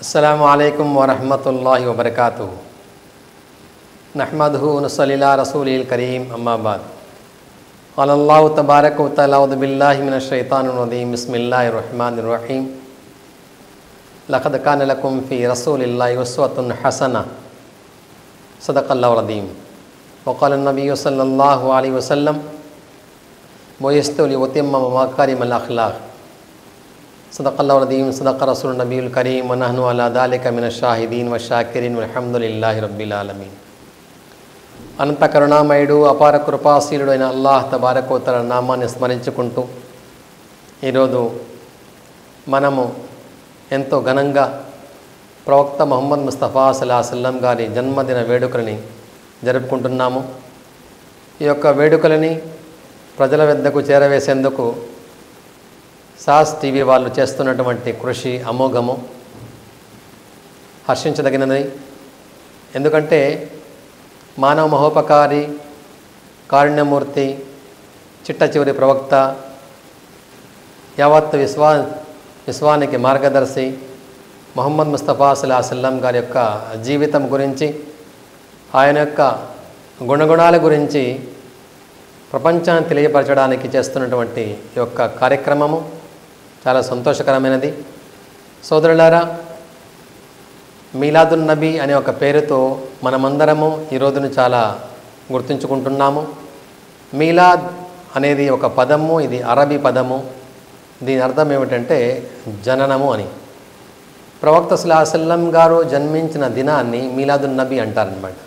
अस्सलामु अलैकुम वरहमतुल्लाहि वबरकातुहु। नहमदुहु व नसल्ली अला रसूलिल करीम, अम्मा बाद। क़ालल्लाहु तबारक व तआला अऊज़ु बिल्लाहि मिनश शैतानिर रजीम, बिस्मिल्लाहिर रहमानिर रहीम। लक़द कान लकुम फ़ी रसूलिल्लाहि उस्वतुन हसनह, सदक़ल्लाहुल अज़ीम। व क़ाल नबी सल्लल्लाहु अलैहि वसल्लम, बुइस्तु लिउतिम्मम मकारिमल अख़लाक़, सदक़ल्लाहुल अज़ीम, सदक़ रसूलुन नबीयुल करीम, व नहनु अला ज़ालिका मिनश शाहिदीन व शाकिरीन, वल्हम्दुलिल्लाहि रब्बिल आलमीन। అనంత కరుణామయుడు అపార కృపాశీలుడు అయిన అల్లాహ్ తబారక వ తఆలా నామాన్ని స్మరించుకుంటూ ఈరోజు మనము ఎంతో ఘనంగా ప్రవక్త ముహమ్మద్ ముస్తఫా సల్లల్లాహు అలైహి వసల్లం గారి జన్మదిన వేడుకలని జరుపుకుంటున్నాము. ఈ యొక్క వేడుకలని ప్రజల వద్దకు చేరవేసేందుకు సాస్ టీవీ వాళ్ళు చేస్తున్నటువంటి కృషి అమోఘము, హర్షించదగినది. ఎందుకంటే మానవ మహోపకారి, కారుణ్యమూర్తి, చిట్ట చివరి ప్రవక్త, యావత్ విశ్వానికి మార్గదర్శి ముహమ్మద్ ముస్తఫా సల్లల్లాహు అలైహి వసల్లం గారి యొక్క జీవితం గురించి, ఆయన యొక్క గుణగుణాల గురించి ప్రపంచాన్ని తెలియపరచడానికి చేస్తున్నటువంటి ఈ యొక్క కార్యక్రమము చాలా సంతోషకరమైనది. సోదరులారా, మీలాదున్ నబీ అనే ఒక పేరుతో మనమందరము ఈ రోజును చాలా గుర్తుంచుకుంటున్నాము. మీలాద్ అనేది ఒక పదము, ఇది అరబీ పదము. దీని అర్థం ఏమిటంటే జననము అని. ప్రవక్త సల్లల్లాహు అలైహి వసల్లం గారు జన్మించిన దినాన్ని మీలాదున్ నబీ అంటారనమాట.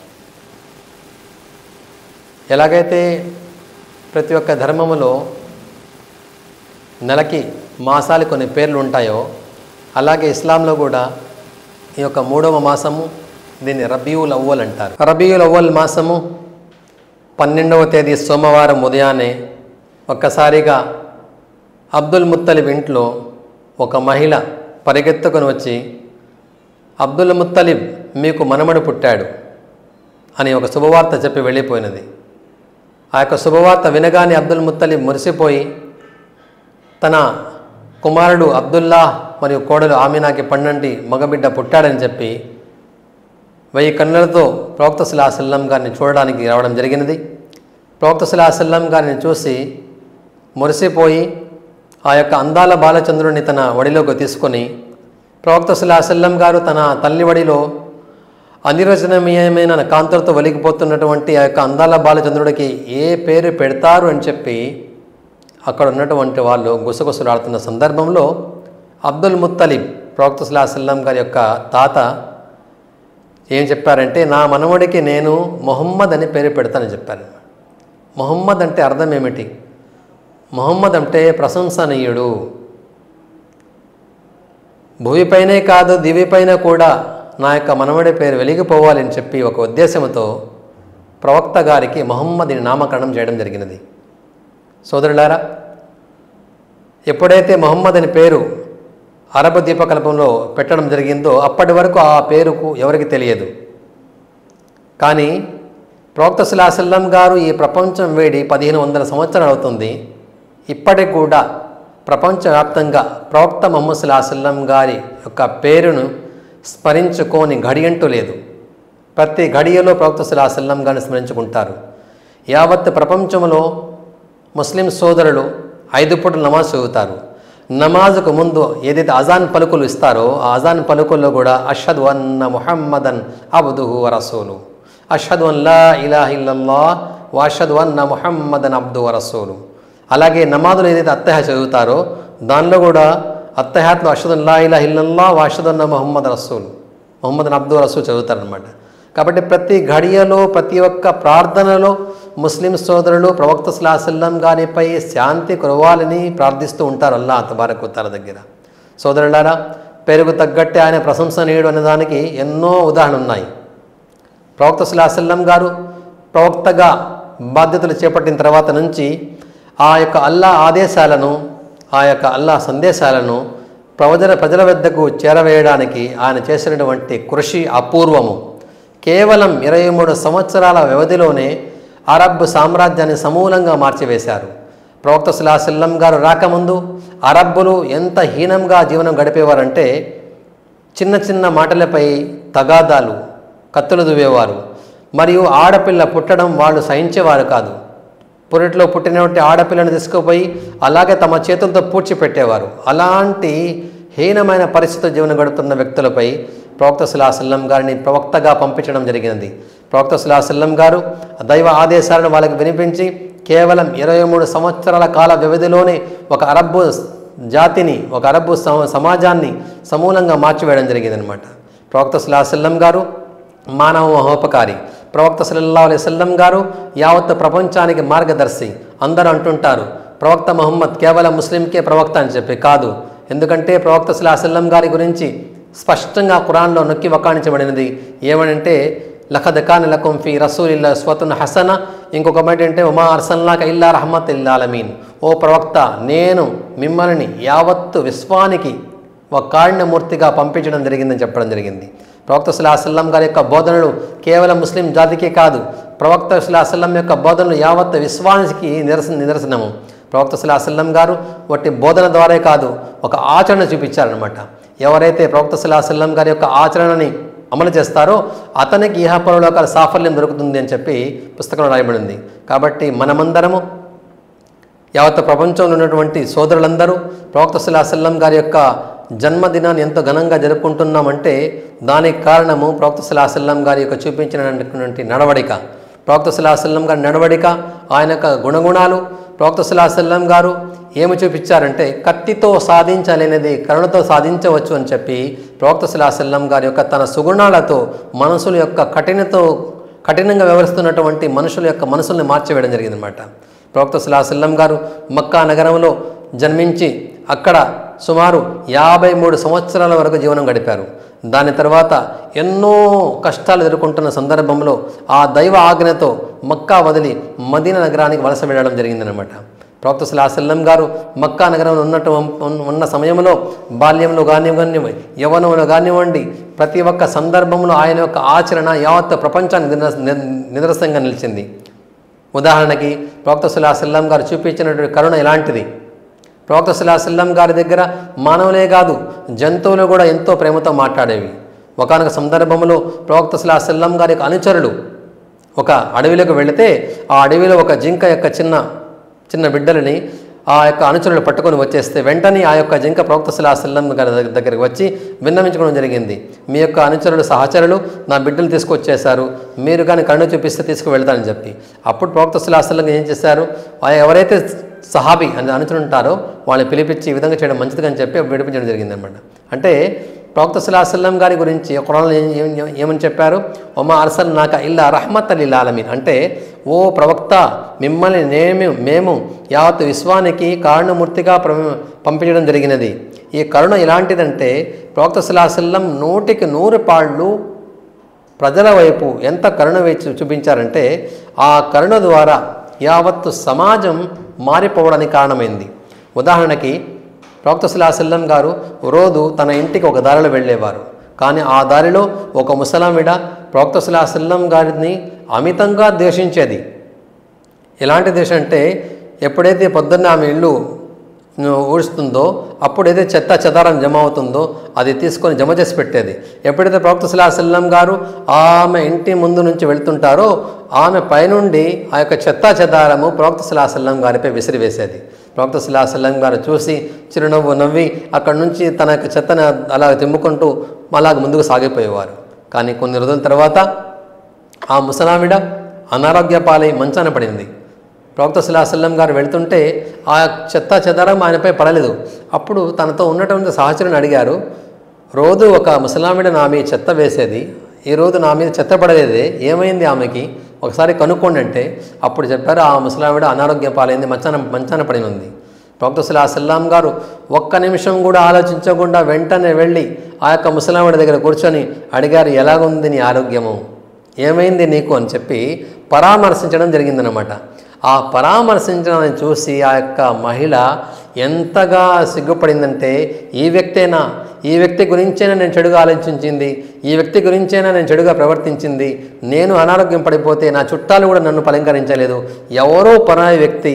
ఎలాగైతే ప్రతి ఒక్క ధర్మములో నెలకి మాసాలు కొన్ని పేర్లు ఉంటాయో, అలాగే ఇస్లాంలో కూడా ఈ యొక్క 3వ మాసము దీన్ని రబీయుల్ అవ్వల్ అంటారు. రబీయుల్ అవ్వల్ మాసము 12వ తేదీ సోమవారం ఉదయాన్నే ఒక్కసారిగా అబ్దుల్ ముత్తలిబ్ ఇంట్లో ఒక మహిళ పరిగెత్తుకొని వచ్చి, అబ్దుల్ ముత్తలిబ్ మీకు మనమడు పుట్టాడు అని ఒక శుభవార్త చెప్పి వెళ్ళిపోయినది. ఆ యొక్క శుభవార్త వినగానే అబ్దుల్ ముత్తలిబ్ మురిసిపోయి తన కుమారుడు అబ్దుల్లా మరియు కోడలు ఆమినాకి పండంటి మగబిడ్డ పుట్టాడని చెప్పి 1000 కన్నులతో ప్రవక్త సల్లల్లాహు అలైహి వసల్లం గారిని చూడడానికి రావడం జరిగినది. ప్రవక్త సల్లల్లాహు అలైహి వసల్లం గారిని చూసి మురిసిపోయి ఆ యొక్క అందాల బాలచంద్రుడిని తన వడిలోకి తీసుకొని, ప్రవక్త సల్లల్లాహు అలైహి వసల్లం గారు తన తల్లి వడిలో అనిర్వచనీయమైన కాంతులతో వెలిగిపోతున్నటువంటి ఆ యొక్క అందాల బాలచంద్రుడికి ఏ పేరు పెడతారు అని చెప్పి అక్కడ ఉన్నటువంటి వాళ్ళు గుసగుసలాడుతున్న సందర్భంలో అబ్దుల్ ముత్తలిబ్ ప్రవక్త సల్లల్లాహు అలైహి వసల్లం గారి యొక్క తాత ఏం చెప్పారంటే, నా మనవడికి నేను మొహమ్మద్ అని పేరు పెడతానని చెప్పారు. మొహమ్మద్ అంటే అర్థం ఏమిటి? మొహమ్మద్ అంటే ప్రశంసనీయుడు. భూమిపైనే కాదు దివిపైన కూడా నా యొక్క మనవడి పేరు వెలిగిపోవాలని చెప్పి ఒక ఉద్దేశంతో ప్రవక్త గారికి మొహమ్మద్ని నామకరణం చేయడం జరిగినది. సోదరులారా, ఎప్పుడైతే మొహమ్మద్ అని పేరు అరబ్ ద్వీపకల్పంలో పెట్టడం జరిగిందో అప్పటి వరకు ఆ పేరుకు ఎవరికి తెలియదు. కానీ ప్రవక్త సల్లల్లాహు అలైహి వసల్లం గారు ఈ ప్రపంచం వేడి 1500 సంవత్సరాలు అవుతుంది. ఇప్పటికి కూడా ప్రపంచవ్యాప్తంగా ప్రవక్త ముహమ్మద్ సల్లల్లాహు అలైహి వసల్లం గారి యొక్క పేరును స్మరించుకోని గడి అంటూ లేదు. ప్రతి గడియలో ప్రవక్త సల్లల్లాహు అలైహి వసల్లం గారిని స్మరించుకుంటారు. యావత్ ప్రపంచంలో ముస్లిం సోదరులు 5 పూటలు నమాజ్ చదువుతారు. నమాజ్కు ముందు ఏదైతే అజాన్ పలుకులు ఇస్తారో ఆ అజాన్ పలుకుల్లో కూడా అష్హదు అన్న ముహమ్మదన్ అబ్దుహు వ రసూలు, అష్హదు అన్ లా ఇలాహ ఇల్లల్లాహ్ వ అష్హదు అన్న ముహమ్మదన్ అబ్దుహు వ రసూలు. అలాగే నమాజులు ఏదైతే అత్తహియాత్ చదువుతారో దానిలో కూడా అత్తహియాత్లో అష్హదు అన్ లా ఇలాహ ఇల్లల్లాహ్ వ అష్హదు అన్న ముహమ్మదన్ రసూలు, ముహమ్మదన్ అబ్దుహు రసూల్ చదువుతారనమాట. కాబట్టి ప్రతి ఘడియలో ప్రతి ఒక్క ప్రార్థనలో ముస్లిం సోదరులు ప్రవక్త సల్లల్లాహు అలైహి వసల్లం గారిపై శాంతి కురవాలని ప్రార్థిస్తూ ఉంటారు అల్లాహ్ తబారక వ తఆలా దగ్గర. సోదరులారా, పెరుగు తగ్గట్టే ఆయన ప్రశంసనీయుడు అనేదానికి ఎన్నో ఉదాహరణలు ఉన్నాయి. ప్రవక్త సల్లల్లాహు అలైహి వసల్లం గారు ప్రవక్తగా బాధ్యతలు చేపట్టిన తర్వాత నుంచి ఆ యొక్క అల్లాహ్ ఆదేశాలను, ఆ యొక్క అల్లాహ్ సందేశాలను ప్రజల వద్దకు చేరవేయడానికి ఆయన చేసినటువంటి కృషి అపూర్వము. కేవలం 23 సంవత్సరాల వ్యవధిలోనే అరబ్ సామ్రాజ్యాన్ని సమూలంగా మార్చివేశారు. ప్రవక్త సల్లల్లాహు అలైహి వసల్లం గారు రాకముందు అరబ్బులు ఎంత హీనంగా జీవనం గడిపేవారంటే చిన్న చిన్న మాటలపై తగాదాలు, కత్తులు దువ్వేవారు. మరియు ఆడపిల్ల పుట్టడం వాళ్ళు సహించేవారు కాదు. పురిట్లో పుట్టినటువంటి ఆడపిల్లను తీసుకుపోయి అలాగే తమ చేతులతో పూడ్చిపెట్టేవారు. అలాంటి హీనమైన పరిస్థితులు జీవనం గడుపుతున్న వ్యక్తులపై ప్రవక్త సల్లల్లాహు అలైహి వసల్లం గారిని ప్రవక్తగా పంపించడం జరిగినది. ప్రవక్త సల్లల్లాహు అలైహి వసల్లం గారు దైవ ఆదేశాలను వాళ్ళకి వినిపించి కేవలం 23 సంవత్సరాల కాల వ్యవధిలోనే ఒక అరబ్బు జాతిని, ఒక అరబ్బు సమాజాన్ని సమూలంగా మార్చివేయడం జరిగిందనమాట. ప్రవక్త సల్లల్లాహు అలైహి వసల్లం గారు మానవ మహోపకారి. ప్రవక్త సల్లల్లాహు అలైహి వసల్లం గారు యావత్ ప్రపంచానికి మార్గదర్శి. అందరూ అంటుంటారు ప్రవక్త ముహమ్మద్ కేవలం ముస్లింకే ప్రవక్త అని చెప్పి. కాదు. ఎందుకంటే ప్రవక్త సల్లల్లాహు అలైహి వసల్లం గారి గురించి స్పష్టంగా ఖురాన్లో నొక్కి వక్కాణించబడినది. ఏమనంటే లఖద్ కాన లకుం ఫీ రసూలిల్లాహి ఉస్వతున్ హసన. ఇంకొక మాట అంటే వమా అర్సల్నాక ఇల్లా రహ్మతుల్ ఆలమీన్. ఓ ప్రవక్త, నేను మిమ్మల్ని యావత్తు విశ్వానికి ఒక కారుణ్యమూర్తిగా పంపించడం జరిగిందని చెప్పడం జరిగింది. ప్రవక్త సల్లల్లాహు అలైహి వసల్లం గారి యొక్క బోధనలు కేవలం ముస్లిం జాతికే కాదు, ప్రవక్త సల్లల్లాహు అలైహి వసల్లం యొక్క బోధనలు యావత్ విశ్వానికి నిదర్శనము. ప్రవక్త సల్లల్లాహు అలైహి వసల్లం గారు వట్టి బోధన ద్వారా కాదు, ఒక ఆచరణ చూపించారనమాట. ఎవరైతే ప్రవక్త సల్లల్లాహు అలైహి వసల్లం గారి యొక్క ఆచరణని అమలు చేస్తారో అతనికి ఇహపరలోకాల సాఫల్యం దొరుకుతుంది అని చెప్పి పుస్తకంలో రాయబడింది. కాబట్టి మనమందరము యావత్ ప్రపంచంలో ఉన్నటువంటి సోదరులందరూ ప్రవక్త సల్లల్లాహు అలైహి వసల్లం గారి యొక్క జన్మదినాన్ని ఎంతో ఘనంగా జరుపుకుంటున్నామంటే దానికి కారణము ప్రవక్త సల్లల్లాహు అలైహి వసల్లం గారి యొక్క చూపించినటువంటి నడవడిక. ప్రవక్త సల్లల్లాహు అలైహి వసల్లం గారి నడవడిక, ఆయన యొక్క గుణగుణాలు. ప్రవక్త సల్లల్లాహు అలైహి వసల్లం గారు ఏమి చూపించారంటే కత్తితో సాధించలేనిది కరుణతో సాధించవచ్చు అని చెప్పి ప్రవక్త సల్లల్లాహు అలైహి వసల్లం గారి యొక్క తన సుగుణాలతో మనసుల యొక్క కఠినంగా వ్యవహరిస్తున్నటువంటి మనుషుల యొక్క మనసుల్ని మార్చివేయడం జరిగిందనమాట. ప్రవక్త సల్లల్లాహు అలైహి వసల్లం గారు మక్కా నగరంలో జన్మించి అక్కడ సుమారు 53 సంవత్సరాల వరకు జీవనం గడిపారు. దాని తర్వాత ఎన్నో కష్టాలు ఎదుర్కొంటున్న సందర్భంలో ఆ దైవ ఆజ్ఞతో మక్కా వదిలి మదీనా నగరానికి వలస వెళ్ళడం జరిగిందనమాట. ప్రవక్త సల్లల్లాహు అలైహి వసల్లం గారు మక్కా నగరంలో ఉన్న సమయంలో బాల్యంలో కానివ్వండి, యవ్వనంలో కానివ్వండి, ప్రతి ఒక్క సందర్భంలో ఆయన యొక్క ఆచరణ యావత్ ప్రపంచానికి నిదర్శనంగా నిలిచింది. ఉదాహరణకి ప్రవక్త సల్లల్లాహు అలైహి వసల్లం గారు చూపించినటువంటి కరుణ ఎలాంటిది. ప్రవక్త సల్లల్లాహు అలైహి వసల్లం గారి దగ్గర మానవులే కాదు జంతువులు కూడా ఎంతో ప్రేమతో మాట్లాడేవి. ఒకానొక సందర్భంలో ప్రవక్త సల్లల్లాహు అలైహి వసల్లం గారి యొక్క అనుచరులు ఒక అడవిలోకి వెళితే ఆ అడవిలో ఒక జింక యొక్క చిన్న బిడ్డలని ఆ యొక్క అనుచరులు పట్టుకొని వచ్చేస్తే వెంటనే ఆ యొక్క జింక ప్రవక్త సల్లల్లాహు అలైహి వసల్లం గారి దగ్గరికి వచ్చి విన్నవించుకోవడం జరిగింది. మీ యొక్క అనుచరులు సహచరులు నా బిడ్డలు తీసుకొచ్చేశారు, మీరు కానీ కరుణ చూపిస్తే తీసుకువెళ్తానని చెప్పి. అప్పుడు ప్రవక్త సల్లల్లాహు అలైహి వసల్లం ఏం చేశారు, ఎవరైతే సహాబీ అని అనుచుంటారో వాళ్ళని పిలిపించి ఈ విధంగా చేయడం మంచిది అని చెప్పి విడిపించడం జరిగిందనమాట. అంటే ప్రవక్త సల్లల్లాహు అలైహి వసల్లం గారి గురించి ఖురాన్లో ఏమని చెప్పారు, వమా అర్సల్నాక ఇల్లా రహ్మతల్ లిల్ ఆలమీన్. అంటే ఓ ప్రవక్త, మిమ్మల్ని మేము యావత్ విశ్వానికి కారుణమూర్తిగా పంపించడం జరిగినది. ఈ కరుణ ఎలాంటిదంటే ప్రవక్త సల్లల్లాహు అలైహి వసల్లం 100కి 100 పాళ్ళు ప్రజల వైపు ఎంత కరుణ చూపించారంటే ఆ కరుణ ద్వారా యావత్తు సమాజం మారిపోవడానికి కారణమైంది. ఉదాహరణకి ప్రవక్త సల్లల్లాహు అలైహి వసల్లం గారు రోజు తన ఇంటికి ఒక దారిలో వెళ్ళేవారు. కానీ ఆ దారిలో ఒక ముసలామిడ ప్రవక్త సల్లల్లాహు అలైహి వసల్లం గారిని అమితంగా ద్వేషించేది. ఎలాంటి ద్వేషం అంటే ఎప్పుడైతే పొద్దున్న ఆమె ఇల్లు ఊడుస్తుందో అప్పుడైతే చెత్త చెదారం జమ అవుతుందో అది తీసుకొని జమ చేసి పెట్టేది. ఎప్పుడైతే ప్రవక్త సల్లల్లాహు అలైహి వసల్లం గారు ఆమె ఇంటి ముందు నుంచి వెళ్తుంటారో ఆమె పైనుండి ఆ యొక్క చెత్త చెదారము ప్రవక్త సల్లల్లాహు అలైహి వసల్లం గారిపై విసిరివేసేది. ప్రవక్త సల్లల్లాహు అలైహి వసల్లం గారు చూసి చిరునవ్వు నవ్వి అక్కడి నుంచి తన యొక్క చెత్తను అలా తిమ్ముకుంటూ అలాగ ముందుకు సాగిపోయేవారు. కానీ కొన్ని రోజుల తర్వాత ఆ ముసలామిడ అనారోగ్య పాలై మంచాన పడింది. ప్రవక్త సల్లల్లాహు అలైహి వసల్లం గారు వెళ్తుంటే ఆ చెత్త చెదారం ఆయనపై పడలేదు. అప్పుడు తనతో ఉన్నటువంటి సహచరుని అడిగారు, రోజు ఒక ముసలామిడ నా మీద చెత్త వేసేది, ఈరోజు నా మీద చెత్త పడలేదే, ఏమైంది ఆమెకి, ఒకసారి కనుక్కోండి అంటే అప్పుడు చెప్పారు ఆ ముసలామిడ అనారోగ్య పాలైంది, మంచాన పడి ఉంది. ప్రవక్త సల్లల్లాహు అలైహి వసల్లం గారు ఒక్క నిమిషం కూడా ఆలోచించకుండా వెంటనే వెళ్ళి ఆ యొక్క ముసలామిడ దగ్గర కూర్చొని అడిగారు, ఎలాగుంది నీ ఆరోగ్యము, ఏమైంది నీకు అని చెప్పి పరామర్శించడం జరిగిందనమాట. ఆ పరామర్శించడాన్ని చూసి ఆ యొక్క మహిళ ఎంతగా సిగ్గుపడిందంటే ఈ వ్యక్తి గురించైనా నేను చెడుగా ఆలోచించింది, ఈ వ్యక్తి గురించైనా నేను చెడుగా ప్రవర్తించింది, నేను అనారోగ్యం పడిపోతే నా చుట్టాలు కూడా నన్ను పలంకరించలేదు, ఎవరో పరాయి వ్యక్తి,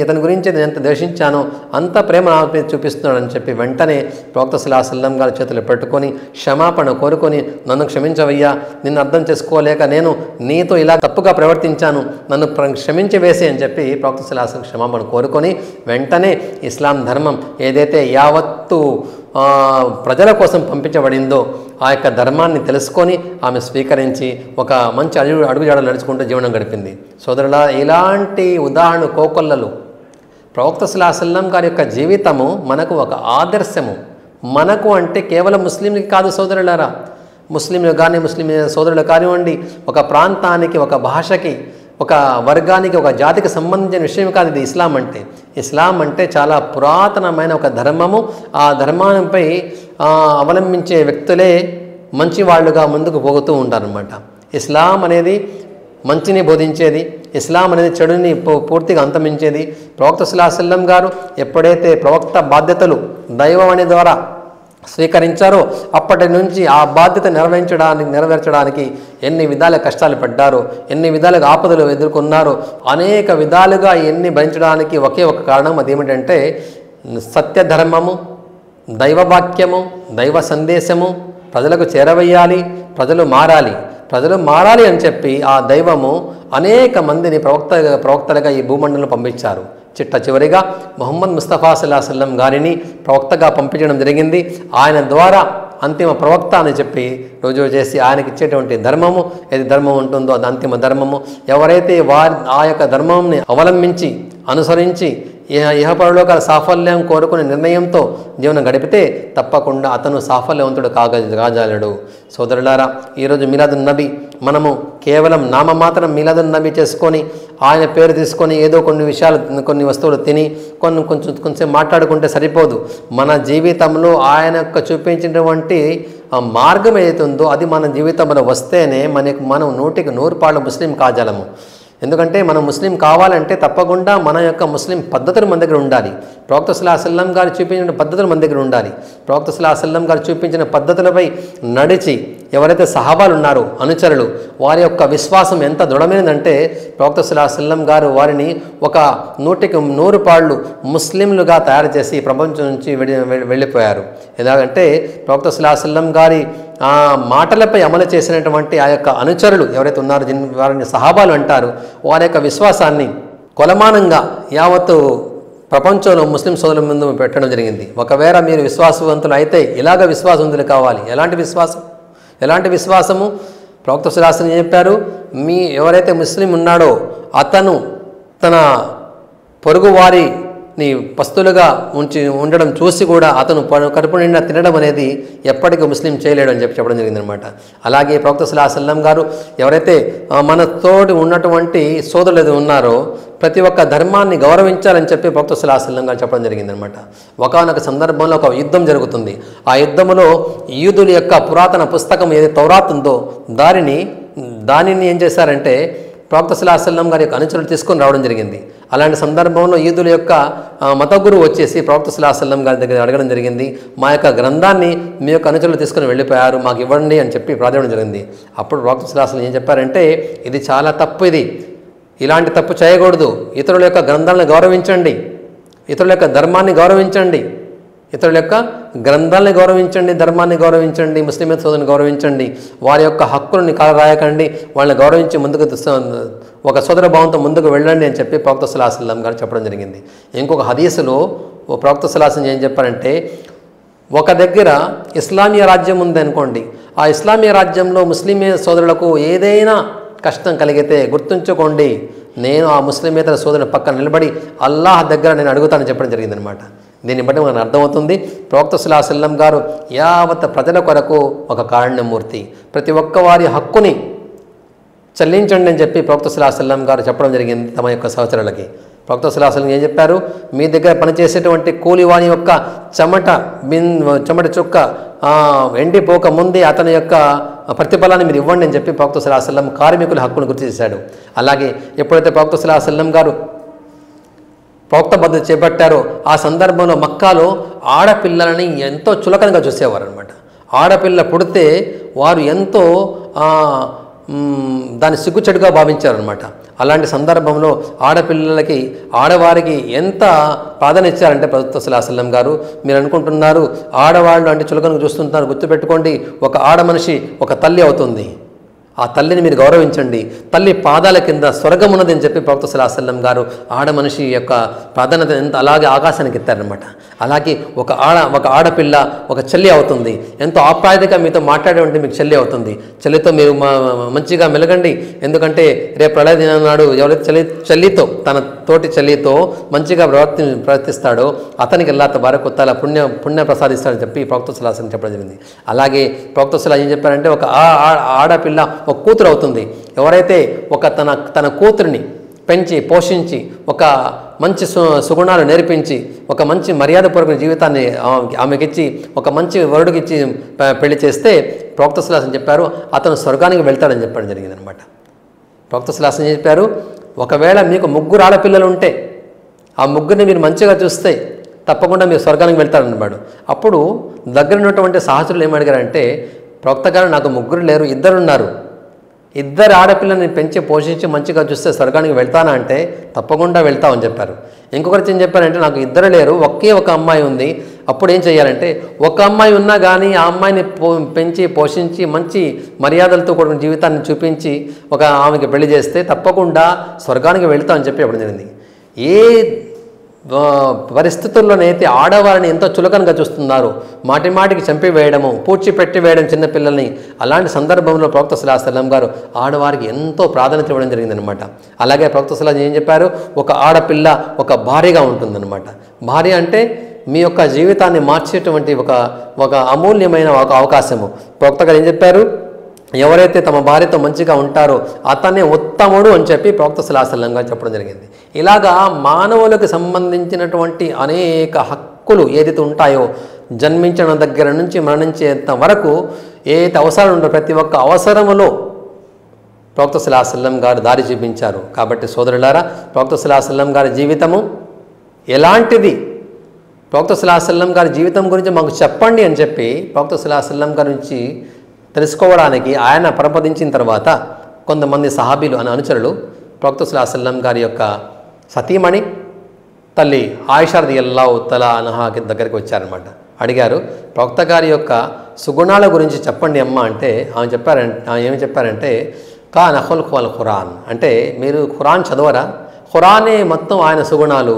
ఇతని గురించి నేను ఎంత ద్వేషించానో అంత ప్రేమ నా మీద చూపిస్తున్నాడని చెప్పి వెంటనే ప్రవక్త సల్లల్లాహు అలైహి వసల్లం గారి చేతులు పెట్టుకొని క్షమాపణ కోరుకొని, నన్ను క్షమించవయ్యా, నిన్ను అర్థం చేసుకోలేక నేను నీతో ఇలా తప్పుగా ప్రవర్తించాను, నన్ను క్షమించి వేసి అని చెప్పి ప్రవక్త సల్లల్లాహు అలైహి వసల్లం క్షమాపణ కోరుకొని వెంటనే ఇస్లాం ధర్మం ఏదైతే యావత్తు ప్రజల కోసం పంపించబడిందో ఆ యొక్క ధర్మాన్ని తెలుసుకొని ఆమె స్వీకరించి ఒక మంచి అడుగుజాడలు నడుచుకుంటూ జీవనం గడిపింది. సోదరులా, ఇలాంటి ఉదాహరణ కోకొల్లలు ప్రవక్త సల్లల్లాహు అలైహి వసల్లం గారి యొక్క జీవితము మనకు ఒక ఆదర్శము. మనకు అంటే కేవలం ముస్లింలకి కాదు సోదరులారా, ముస్లింలు కానీ ముస్లిం సోదరులు కానివ్వండి, ఒక ప్రాంతానికి, ఒక భాషకి, ఒక వర్గానికి, ఒక జాతికి సంబంధించిన విషయం కాదు ఇది ఇస్లాం అంటే. ఇస్లాం అంటే చాలా పురాతనమైన ఒక ధర్మము. ఆ ధర్మంపై అవలంబించే వ్యక్తులే మంచి వాళ్ళుగా ముందుకు పోతూ ఉంటారనమాట. ఇస్లాం అనేది మంచిని బోధించేది, ఇస్లాం అనేది చెడుని పూర్తిగా అంతమించేది. ప్రవక్త సల్లల్లాహు అలైహి వసల్లం గారు ఎప్పుడైతే ప్రవక్త బాధ్యతలు దైవవాణి ద్వారా స్వీకరించారో అప్పటి నుంచి ఆ బాధ్యత నెరవేర్చడానికి ఎన్ని విధాల కష్టాలు పడ్డారో, ఎన్ని విధాలుగా ఆపదలు ఎదుర్కొన్నారో, అనేక విధాలుగా ఎన్ని భరించడానికి ఒకే ఒక కారణం, అదేమిటంటే సత్యధర్మము, దైవవాక్యము, దైవ సందేశము ప్రజలకు చేరవేయాలి, ప్రజలు మారాలి అని చెప్పి ఆ దైవము అనేక మందిని ప్రవక్తలుగా ఈ భూమండలంలో పంపించారు. చివరిగా ముహమ్మద్ ముస్తఫా సల్లల్లాహు అలైహి వసల్లం గారిని ప్రవక్తగా పంపించడం జరిగింది. ఆయన ద్వారా అంతిమ ప్రవక్త అని చెప్పి రుజువు చేసి ఆయనకి ఇచ్చేటువంటి ధర్మము ఏది ధర్మం ఉంటుందో అది అంతిమ ధర్మము. ఎవరైతే ఆ యొక్క ధర్మంని అవలంబించి అనుసరించి ఇహపరలోకాల సాఫల్యం కోరుకునే నిర్ణయంతో జీవనం గడిపితే తప్పకుండా అతను సాఫల్యవంతుడు కాజాలడు. సోదరులారా, ఈరోజు మీలాదున్ నబీ మనము కేవలం నామమాత్రం మీలాదున్ నబీ చేసుకొని ఆయన పేరు తీసుకొని ఏదో కొన్ని వస్తువులు తిని కొంచెం మాట్లాడుకుంటే సరిపోదు. మన జీవితంలో ఆయన యొక్క చూపించినటువంటి మార్గం ఏదైతుందో అది మన జీవితంలో వస్తేనే మనం 100% ముస్లిం కాజాలము. ఎందుకంటే మనం ముస్లిం కావాలంటే తప్పకుండా మన యొక్క ముస్లిం పద్ధతులు మన దగ్గర ఉండాలి. ప్రవక్త సల్లల్లాహు అలైహి వసల్లం గారు చూపించిన పద్ధతులు మన దగ్గర ఉండాలి. ప్రవక్త సల్లల్లాహు అలైహి వసల్లం గారు చూపించిన పద్ధతులపై నడిచి ఎవరైతే సహాబాలు ఉన్నారో అనుచరులు, వారి యొక్క విశ్వాసం ఎంత దృఢమైనదంటే ప్రవక్త సల్లల్లాహు అలైహి వసల్లం గారు వారిని ఒక 100% ముస్లింలుగా తయారు చేసి ప్రపంచం నుంచి వెళ్ళిపోయారు. ఎలాగంటే ప్రవక్త సల్లల్లాహు అలైహి వసల్లం గారి ఆ మాటలపై అమలు చేసినటువంటి ఆ యొక్క అనుచరులు ఎవరైతే ఉన్నారో వారిని సహాబాలు అంటారు. వారి యొక్క విశ్వాసాన్ని కొలమానంగా యావత్తు ప్రపంచంలో ముస్లిం సోదరుల ముందు పెట్టడం జరిగింది. ఒకవేళ మీరు విశ్వాసవంతులు అయితే ఇలాగ విశ్వాసవంతులు కావాలి. ఎలాంటి విశ్వాసము? ప్రవక్త సల్లల్లాహు అలైహి వసల్లం చెప్పారు, ఎవరైతే ముస్లిం ఉన్నాడో అతను తన పొరుగు వారిని పస్తులుగా ఉండడం చూసి కూడా అతను కడుపు నిండా తినడం అనేది ఎప్పటికీ ముస్లిం చేయలేడు అని చెప్పడం జరిగిందనమాట. అలాగే ప్రవక్త సల్లల్లాహు అలైహి వసల్లం గారు ఎవరైతే మనతోటి ఉన్నటువంటి సోదరులు ఉన్నారో ప్రతి ఒక్క ధర్మాన్ని గౌరవించాలని చెప్పి ప్రవక్త సల్లల్లాహు అలైహి వసల్లం గారు చెప్పడం జరిగిందనమాట. ఒకానొక సందర్భంలో ఒక యుద్ధం జరుగుతుంది. ఆ యుద్ధంలో యూదుల యొక్క పురాతన పుస్తకం ఏదైతే తౌరాత్ ఉందో దానిని ఏం చేశారంటే ప్రవక్త సల్లల్లాహు అలైహి వసల్లం గారి యొక్క అనుచరులు తీసుకొని రావడం జరిగింది. అలాంటి సందర్భంలో యూదుల యొక్క మత గురువు వచ్చేసి ప్రవక్త సల్లల్లాహు అలైహి వసల్లం గారి దగ్గర అడగడం జరిగింది, మా యొక్క గ్రంథాన్ని మీ యొక్క అనుచరులు తీసుకొని వెళ్ళిపోయారు, మాకు ఇవ్వండి అని చెప్పి ప్రార్థన జరిగింది. అప్పుడు ప్రవక్త సల్లల్లాహు అలైహి వసల్లం ఏం చెప్పారంటే, ఇది చాలా తప్పు, ఇలాంటి తప్పు చేయకూడదు. ఇతరుల యొక్క గ్రంథాలను గౌరవించండి, ఇతరుల యొక్క ధర్మాన్ని గౌరవించండి, ఇతరుల యొక్క గ్రంథాలని గౌరవించండి, ధర్మాన్ని గౌరవించండి, ముస్లిం సోదరుని గౌరవించండి, వారి యొక్క హక్కులని కాలరాయకండి, వాళ్ళని గౌరవించి ముందుకు ఒక సోదర భావంతో ముందుకు వెళ్ళండి అని చెప్పి ప్రవక్త సల్లల్లాహు అలైహి వసల్లం గారు చెప్పడం జరిగింది. ఇంకొక హదీసులో ప్రవక్త సల్లల్లాహు అలైహి వసల్లం ఏం చెప్పారంటే, ఒక దగ్గర ఇస్లామీయ రాజ్యం ఉంది అనుకోండి, ఆ ఇస్లామీయ రాజ్యంలో ముస్లిం సోదరులకు ఏదైనా కష్టం కలిగితే గుర్తుంచుకోండి, నేను ఆ ముస్లిమేతర సోదరుని పక్కన నిలబడి అల్లాహ్ దగ్గర నేను అడుగుతానని చెప్పడం జరిగిందనమాట. దీన్ని బట్టి మనకు అర్థమవుతుంది ప్రవక్త సల్లల్లాహు అలైహి వసల్లం గారు యావత్ ప్రజల కొరకు ఒక కారుణ్యమూర్తి. ప్రతి ఒక్క వారి హక్కుని చెల్లించండి అని చెప్పి ప్రవక్త సల్లల్లాహు అలైహి వసల్లం గారు చెప్పడం జరిగింది తమ యొక్క సహచరులకి. ప్రవక్త సల్లల్లాహు అలైహి వసల్లం ఏం చెప్పారు, మీ దగ్గర పనిచేసేటువంటి కూలి వాని యొక్క చెమట చుక్క ఎండిపోక ముందే అతని యొక్క ప్రతిఫలాన్ని మీరు ఇవ్వండి అని చెప్పి ప్రవక్త సల్లల్లాహు అలైహి వసల్లం కార్మికుల హక్కును గుర్తు చేశాడు. అలాగే ఎప్పుడైతే ప్రవక్త సల్లల్లాహు అలైహి వసల్లం గారు ప్రవక్త పద్ధతి చేపట్టారో ఆ సందర్భంలో మక్కాలో ఆడపిల్లలని ఎంతో చులకనగా చూసేవారు అనమాట. ఆడపిల్ల పుడితే వారు ఎంతో దాన్ని సిగ్గుచెడుగా భావించారనమాట. అలాంటి సందర్భంలో ఆడపిల్లలకి ఆడవారికి ఎంత ప్రాధాన్యత ఇచ్చారంటే ప్రవక్త సల్లల్లాహు అలైహి వసల్లం గారు, మీరు అనుకుంటున్నారు ఆడవాళ్ళు అంటే చులకనగా చూస్తుంటారు, గుర్తుపెట్టుకోండి, ఒక ఆడ మనిషి ఒక తల్లి అవుతుంది. ఆ తల్లిని మీరు గౌరవించండి. తల్లి పాదాల కింద స్వర్గం ఉన్నది అని చెప్పి ప్రవక్త సల్లల్లాహు అలైహి వసల్లం గారు ఆడ మనిషి యొక్క ప్రాధాన్యత ఎంత అలాగే ఆకాశానికి ఎత్తారనమాట. అలాగే ఒక ఆడపిల్ల ఒక చెల్లి అవుతుంది. ఎంతో ఆప్యాయతగా మీతో మాట్లాడే ఉంటే మీకు చెల్లి అవుతుంది. చెల్లితో మీరు మంచిగా మెలగండి. ఎందుకంటే రేపు ప్రళయ దినం నాడు ఎవరైతే చెల్లితో తన తోటి చెల్లితో మంచిగా ప్రవర్తిస్తాడో అతనికి అల్లాహ్ తబారక వ తఆలా పుణ్య ప్రసాదిస్తాడని చెప్పి ప్రవక్త సల్లల్లాహు అలైహి వసల్లం చెప్పడం జరిగింది. అలాగే ప్రవక్త సల్లల్లాహు ఏం చెప్పారంటే ఒక ఆడపిల్ల ఒక కూతురు అవుతుంది. ఎవరైతే తన కూతురిని పెంచి పోషించి ఒక మంచి సుగుణాలు నేర్పించి ఒక మంచి మర్యాదపూర్వక జీవితాన్ని ఆమెకిచ్చి ఒక మంచి వరుడికిచ్చి పెళ్లి చేస్తే ప్రవక్త సల్లల్లాహు అలైహి వసల్లం చెప్పారు అతను స్వర్గానికి వెళ్తాడని చెప్పడం జరిగిందనమాట. ప్రవక్త సల్లల్లాహు అలైహి వసల్లం చెప్పారు, ఒకవేళ మీకు 3 ఆడపిల్లలు ఉంటే ఆ 3ని మీరు మంచిగా చూస్తే తప్పకుండా మీరు స్వర్గానికి వెళ్తారన్నమాట. అప్పుడు దగ్గర ఉన్నటువంటి సహచరులు ఏమడిగారంటే, ప్రవక్త గారు నాకు 3 లేరు, 2 ఉన్నారు, 2 ఆడపిల్లని పెంచి పోషించి మంచిగా చూస్తే స్వర్గానికి వెళ్తానా అంటే తప్పకుండా వెళ్తామని చెప్పారు. ఇంకొకరు ఏం చెప్పారంటే నాకు 2 లేరు, ఒక అమ్మాయి ఉంది, అప్పుడు ఏం చేయాలంటే ఒక అమ్మాయి ఉన్నా కానీ ఆ అమ్మాయిని పెంచి పోషించి మంచి మర్యాదలతో కూడిన జీవితాన్ని చూపించి ఆమెకి పెళ్లి చేస్తే తప్పకుండా స్వర్గానికి వెళ్తామని చెప్పి చెప్పడం జరిగింది. ఏ పరిస్థితుల్లోనైతే ఆడవారిని ఎంతో చులకనగా చూస్తున్నారు, మాటికి చంపివేయడము, పూడ్చిపెట్టి వేయడం చిన్నపిల్లల్ని, అలాంటి సందర్భంలో ప్రవక్త సల్లల్లాహు అలైహి వసల్లం గారు ఆడవారికి ఎంతో ప్రాధాన్యత ఇవ్వడం జరిగిందనమాట. అలాగే ప్రవక్త సల్లల్లాహు ఏం చెప్పారు, ఒక ఆడపిల్ల ఒక భార్యగా ఉంటుందన్నమాట. భార్య అంటే మీ యొక్క జీవితాన్ని మార్చేటువంటి ఒక అమూల్యమైన ఒక అవకాశము. ప్రవక్త గారు ఏం చెప్పారు, ఎవరైతే తమ భార్యతో మంచిగా ఉంటారో అతనే ఉత్తముడు అని చెప్పి ప్రవక్త సల్లల్లాహు అలైహి వసల్లం గారు చెప్పడం జరిగింది. ఇలాగా మానవులకు సంబంధించినటువంటి అనేక హక్కులు ఏదైతే ఉంటాయో జన్మించిన దగ్గర నుంచి మరణించేంత వరకు ఏదైతే అవసరాలు ఉంటాయో ప్రతి ఒక్క అవసరములో ప్రవక్త సల్లల్లాహు అలైహి వసల్లం గారు దారి చూపించారు. కాబట్టి సోదరులారా, ప్రవక్త సల్లల్లాహు అలైహి వసల్లం గారి జీవితము ఎలాంటిది, ప్రవక్త సల్లల్లాహు అలైహి వసల్లం గారి జీవితం గురించి మాకు చెప్పండి అని చెప్పి ప్రవక్త సల్లల్లాహు అలైహి వసల్లం గారి నుంచి తెలుసుకోవడానికి ఆయన పరపదించిన తర్వాత కొంతమంది సహాబీలు అని అనుచరులు ప్రవక్త సల్లల్లాహు అలైహి వసల్లం గారి యొక్క సతీమణి తల్లి ఆయిషా రదియల్లాహు తఆలా అన్హా దగ్గరికి వచ్చారనమాట. అడిగారు, ప్రవక్త గారి యొక్క సుగుణాల గురించి చెప్పండి అమ్మ అంటే ఆమె ఏమి చెప్పారంటే కాన ఖుల్ఖు అల్ ఖురాన్, అంటే మీరు ఖురాన్ చదవరా, ఖురానే మొత్తం ఆయన సుగుణాలు.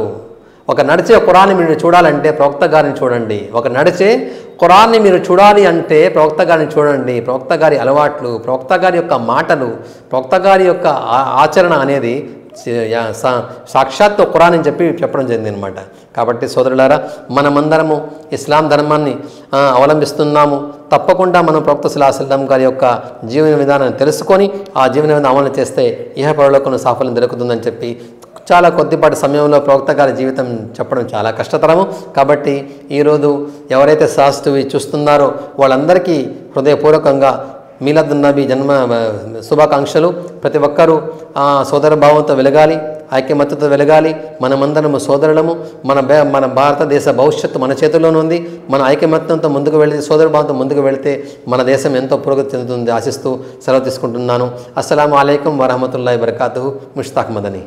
ఒక నడిచే ఖురాన్ని మీరు చూడాలంటే ప్రవక్త గారిని చూడండి, ఒక నడిచే ఖురాన్ని మీరు చూడాలి అంటే ప్రవక్త గారిని చూడండి. ప్రవక్త గారి అలవాట్లు, ప్రవక్త గారి యొక్క మాటలు, ప్రవక్త గారి యొక్క ఆచరణ అనేది సాక్షాత్తు ఖురాన్ అని చెప్పడం జరిగింది అనమాట. కాబట్టి సోదరులారా, మనమందరము ఇస్లాం ధర్మాన్ని అవలంబిస్తున్నాము. తప్పకుండా మనం ప్రవక్త సల్లల్లాహు అలైహి వసల్లం గారి యొక్క జీవన విధానాన్ని తెలుసుకొని ఆ జీవన విధానం అమలు చేస్తే ఇహ పరలోకంలో సాఫల్యం దొరుకుతుందని చెప్పి చాలా కొద్దిపాటి సమయంలో ప్రవక్త గారి జీవితం చెప్పడం చాలా కష్టతరము. కాబట్టి ఈరోజు ఎవరైతే శాస్త్రి చూస్తున్నారో వాళ్ళందరికీ హృదయపూర్వకంగా మీలాదున్ నబీ జన్మ శుభాకాంక్షలు. ప్రతి ఒక్కరూ సోదర భావంతో వెలగాలి, ఐక్యమత్యతో వెలగాలి. మనమందరము సోదరులము. మన భారతదేశ భవిష్యత్తు మన చేతుల్లోనే ఉంది. మన ఐక్యమత్యంతో ముందుకు వెళితే, సోదర భావంతో ముందుకు వెళితే మన దేశం ఎంతో పురోగతి చెందుతుంది ఆశిస్తూ సెలవు తీసుకుంటున్నాను. అస్సలాము అలైకుం వరహమతుల్లాహి వబరకాతుహు. ముష్తాక్ మదనీ.